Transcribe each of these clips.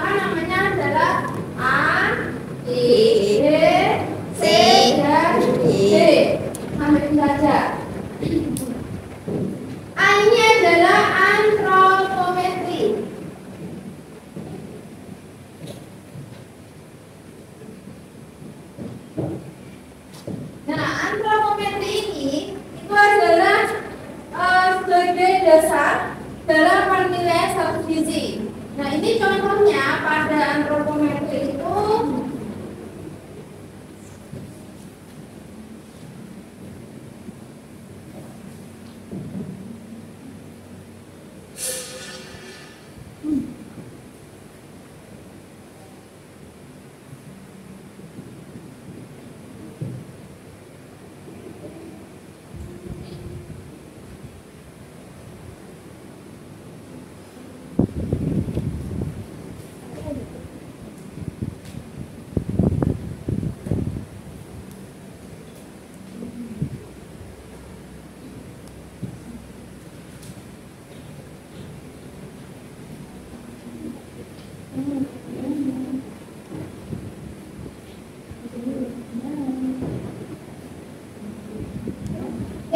maka namanya adalah A, B, C, dan D. Sampai ini saja. A ini adalah antropometri. Nah, antropometri ini itu adalah sebagai dasar dalam penilaian satu gizi. Nah, ini contohnya pada antropometri itu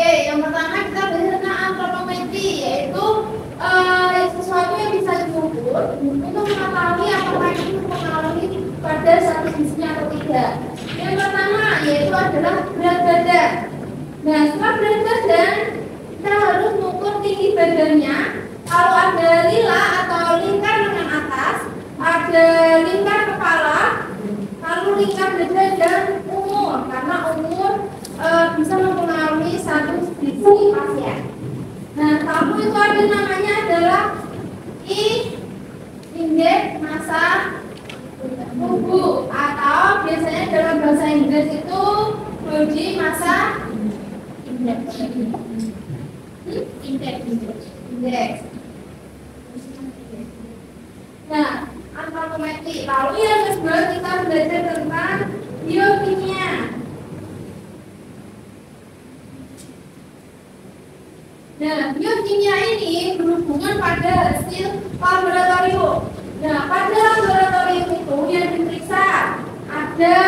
yang pertama kita belajar tentang antropometri, yaitu sesuatu yang bisa diukur untuk mengetahui apakah itu mempengaruhi pada satu gizinya atau tidak. Yang pertama yaitu adalah berat badan. Nah, setelah berat badan kita harus mengukur tinggi badannya. Kalau ada lila atau lingkar lengan atas, ada lingkar kepala, lalu lingkar dada dan umur, karena umur bisa mempengaruhi status gizi pasien. Nah, tamu itu ada namanya adalah indeks massa tubuh, atau biasanya dalam bahasa Inggris itu body massa index. Nah, antropometri. Lalu yang kedua kita belajar tentang biokimia. Nah, biokimia ini berhubungan pada hasil laboratorium. Nah, pada laboratorium itu yang diperiksa ada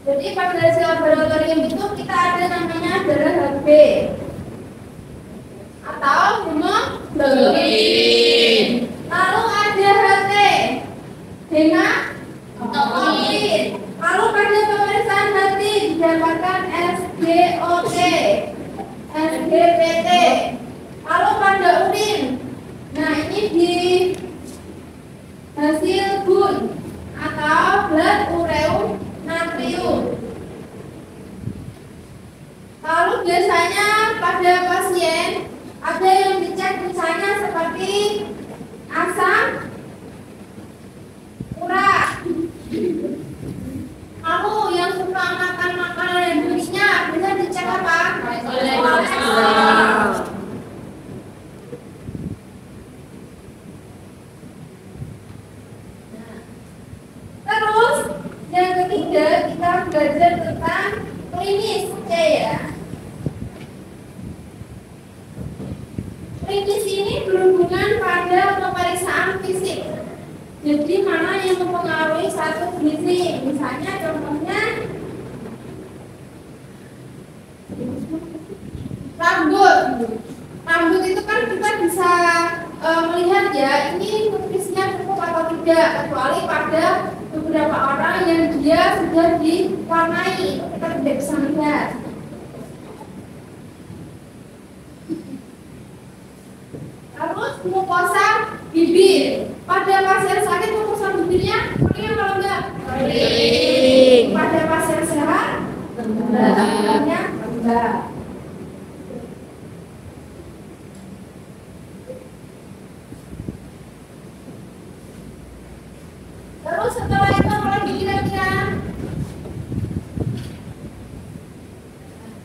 jadi pada hasil laboratorium itu kita ada namanya adalah HB atau hemoglobin. Lalu ada HT, hemoglobin. Lalu pada pemeriksaan hati didapatkan SGOT, SGPT. Lalu pada urin, nah ini di hasil BUN atau blood ureum natrium. Lalu biasanya pada pasien ada yang dicek misalnya seperti asam urat. Lalu yang suka makan makanan yang berminyak bisa dicek apa? Kolesterol. Terus yang ketiga kita belajar tentang klinis C ya. Klinis ini berhubungan pada pemeriksaan fisik. Jadi mana yang mempengaruhi satu gizi? Misalnya contohnya rambut. Rambut itu kan kita bisa melihat ya, ini nutrisinya cukup atau tidak, kecuali pada beberapa orang yang dia sudah diwarnai, kita tidak bisa melihat. Terus mukosa bibir. Pada pasien sakit mukosa bibirnya kering atau enggak? Kering. Pada pasien sehat? Enggak. Terus setelah itu apa lagi kira-kira?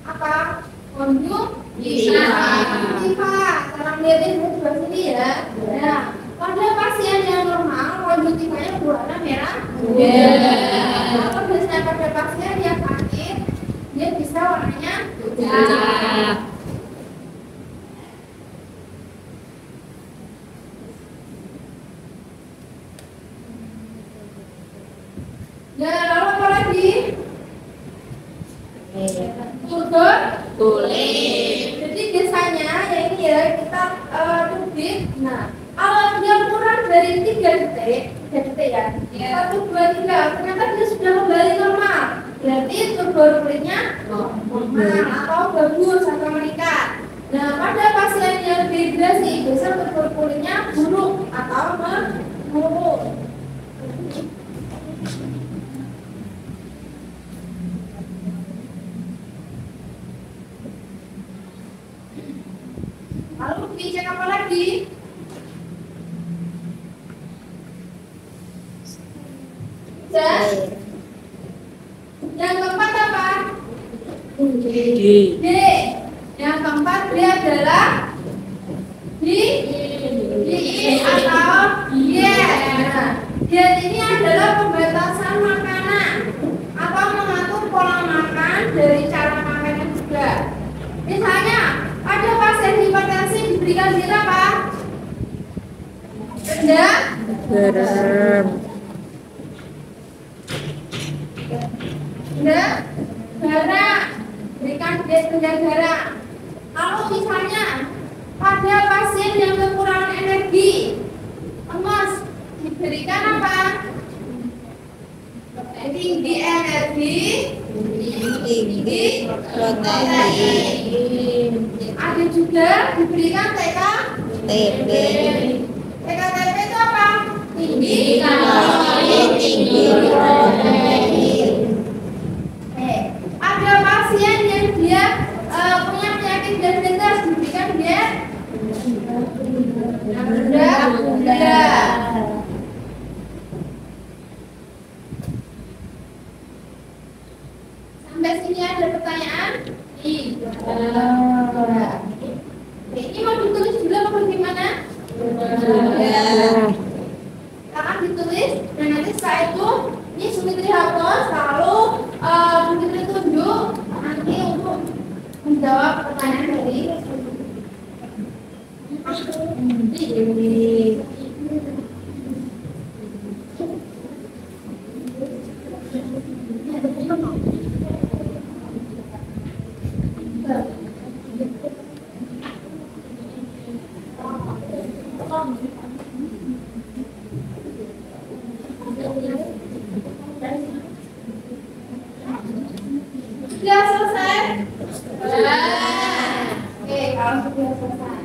Apa? Konjungtiva. Sekarang lihatin di sebelah sini ya. Nah, pada pasien yang normal konjungtivanya berwarna merah. Kalau biasanya pasien yang sakit, dia bisa warnanya putih. Dan lalu apa lagi? Kulit. Jadi biasanya ya ini ya kita tubik. Nah, kalau dia kurang dari 3 detik ya, 1, 2, 3, ternyata dia sudah kembali normal. Berarti turbur kulitnya normal atau bagus atau meningkat. Nah, pada pasien yang dehidrasi biasanya turbur kulitnya buruk atau menurun. Lalu dicek apa lagi? Yang keempat apa? D. Yang keempat D adalah D atau diet. Diet ini adalah pembatasan makanan atau mengatur pola makan dari cara makannya juga. Misalnya ada pasien hipertensi diberikan diet apa? Rendah garam. Garam, berikan diet rendah garam. Lalu misalnya pada pasien yang kekurangan energi, lemas, diberikan apa? Tinggi energi, tinggi protein. Ada juga diberikan TKTP. TKTP itu apa? Tinggi kalori, tinggi protein. Ada pasien yang dia punya penyakit diabetes, diberikan dia rendah. Sampai sini ada pertanyaan? Iya. Ini mau ditulis dulu apa bagaimana? Akan ditulis dan nanti setelah itu ini Sumitri hapus, lalu Sumitri tunjuk nanti untuk menjawab pertanyaan dari sudah selesai? Oke, kalau sudah selesai.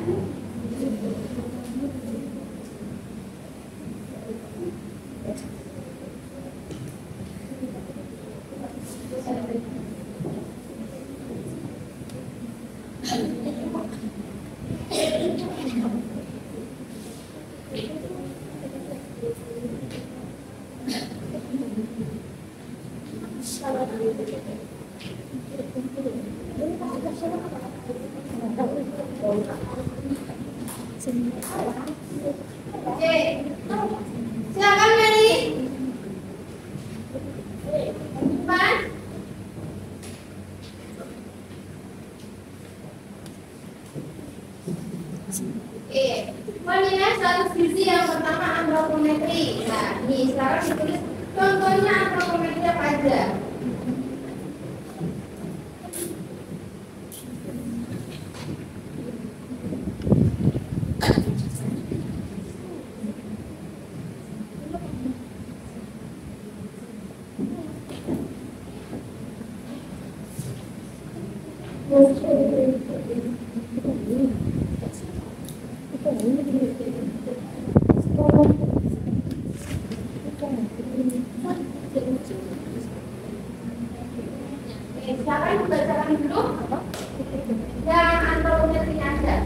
Oke, silakan Mary. Depan. Oke, menilai status gizi yang pertama antropometri. Nah, ini sekarang ditulis contohnya antropometri apa aja. Silakan dibacakan dulu yang antropometrinya ada.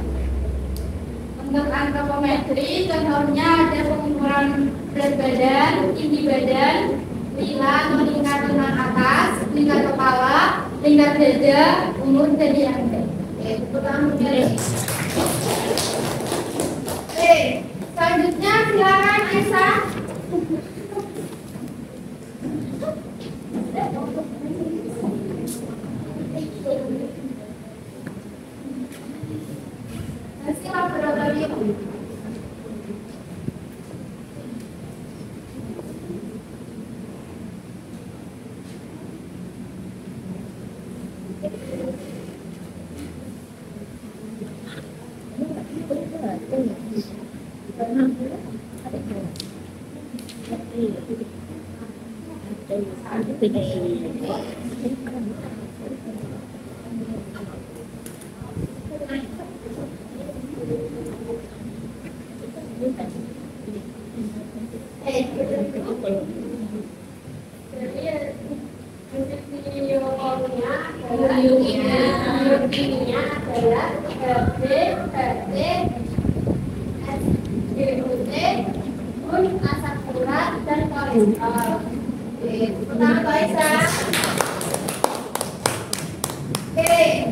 Untuk antropometri contohnya ada pengukuran berat badan, tinggi badan, lila atau tingkat lengan atas, tingkat kepala, tingkat dada, umur dan yang lain. Oke, pertama dari. Oke, selanjutnya silakan Aisyah.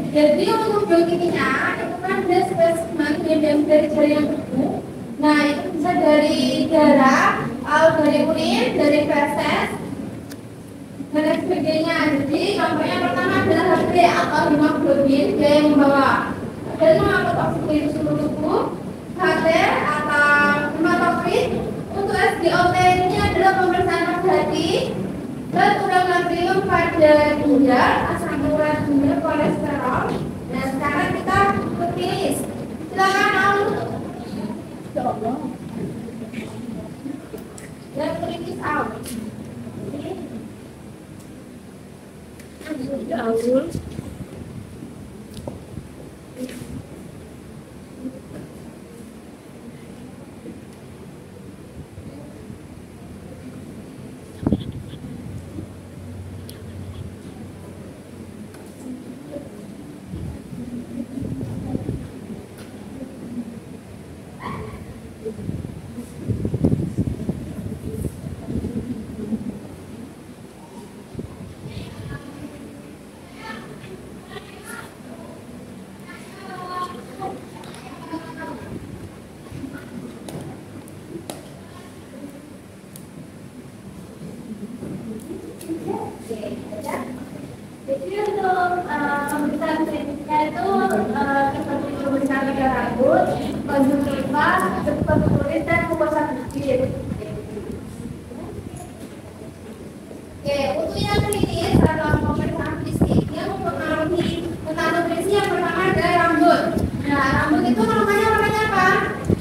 Jadi untuk biokimia itu kan ada spesimen dari jari yang gemuk. Nah itu bisa dari darah, dari urin, dari feses, dan lain sebagainya. Jadi contohnya pertama adalah HB atau hemoglobin, dia yang membawa dan mengangkut oksigen di seluruh tubuh. HT atau hematokrit. Untuk SGOT-nya adalah pemeriksaan pada hati, dan kurang natrium pada ginjal, asam urat ginjal, kolesterol. Nah sekarang kita berkilis. Silakan Aul. Dan berkilis Aul. Aul. Jadi untuk pemeriksaan klinisnya itu seperti pemeriksaan pada rambut, konjungtiva, cepat kulit, dan mukosa bibir. Oke, untuk yang klinis atau pemeriksaan fisik dia mempengaruhi tentang nutrisi. Yang pertama ada rambut. Nah, rambut itu namanya warnanya apa?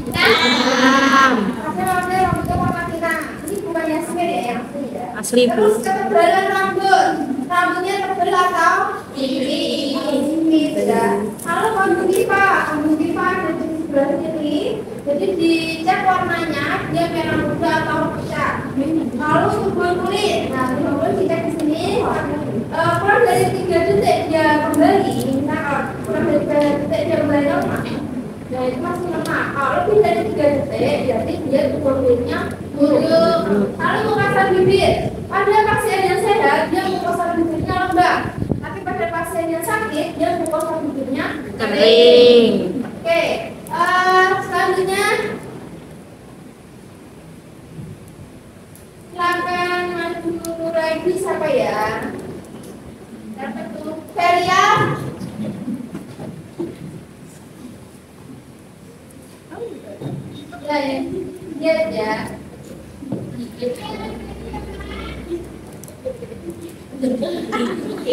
Hitam. Rambutnya warna hitam. Ini bukan Yasmin ya, yang asli ya. Asli, Bu. Terus ketebalan rambut. Rambutnya tebal atau tipis ya. Kalau konjungtiva ada di sebelah sini. Jadi dicek warnanya dia merah muda atau pucat. Lalu untuk kulit, nah kulit dicek di sini. Kurang dari 3 detik dia kembali. Nah, kurang dari 3 detik dia kembali normal. Nah itu masih lemah. Kalau lebih dari 3 detik, berarti dia kulitnya buruk. Lalu mukosa bibir. Pada pasien yang sehat, dia mukosa bibirnya lembab. Tapi pada pasien yang sakit, dia mukosa bibirnya Kering. Oke, selanjutnya silakan maju lagi siapa ya? Siapa tuh? Feria. Ya, ya.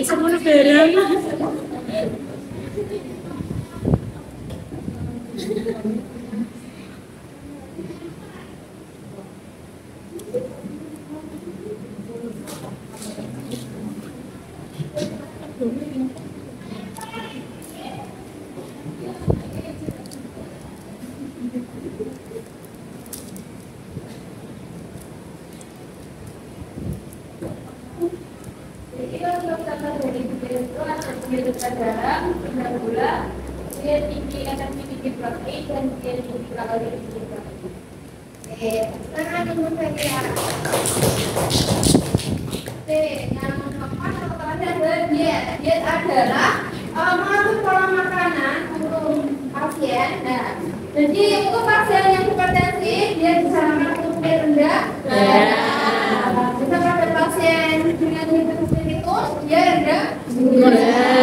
Semua barang. Jadi untuk tanda dari bibir itu ada bibir darah, bibir gula, bibir tinggi energi bibir protein, dan bibir tinggi kalori bibir protein. Oke, sekarang ada Feria. Oke, yang keempat atau terakhir adalah diet. Diet adalah mengatur pola makanan untuk pasien. Nah, jadi untuk pasien yang hipertensi, dia disarankan untuk diet rendah. Jika pada pasien dengan hipertensi itu dia rendah gula.